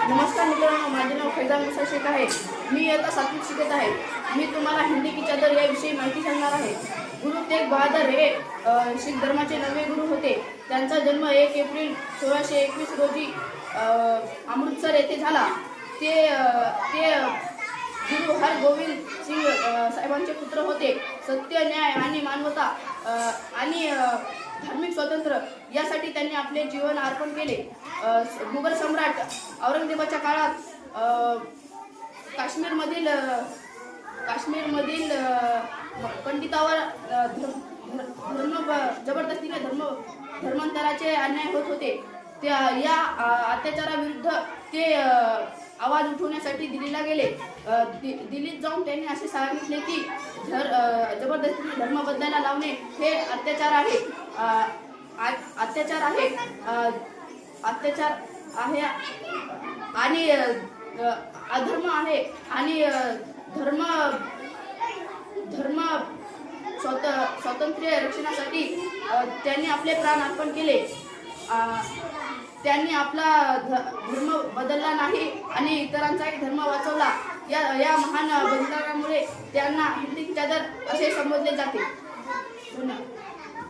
नमस्कार मित्रांनो, माझे नाव फैजान मुसा शेख आहे। मी इयत्ता 7वीत शिकत आहे। मी तुम्हाला हिंदी की चादर याविषयी माहिती सांगणार आहे। गुरु तेग बहादुर हे शीख धर्माचे 9वे गुरु होते। त्यांचा जन्म 1 एप्रिल 1621 रोजी अमृतसर येथे झाला। ते गुरु हरगोविंद सिंग साहेबांचे पुत्र होते। सत्य, न्याय आणि मानवता आणि धार्मिक स्वातंत्र्य यासाठी त्यांनी आपले जीवन अर्पण केले। मुघल सम्राट औरंगजेबाच्या काळात काश्मीरमधील पंडितावर जबरदस्तीने धर्मांतराचे अन्याय होत होते। या अत्याचाराविरुद्ध ते आवाज उठवण्यासाठी दिल्लीला गेले। दिल्लीत जाऊन त्यांनी असे सांगितले की जबरदस्तीने धर्म बदलायला लावणे हे अत्याचार आहे आणि अधर्म आहे आणि धर्म स्वातंत्र्य रक्षणासाठी त्यांनी आपले प्राण अर्पण केले। त्यांनी आपला धर्म बदलला नाही आणि इतरांचाही धर्म वाचवला। या महान बलिदानामुळे त्यांना हिंदी की चादर असे संबोधले जाते। धन्यवाद।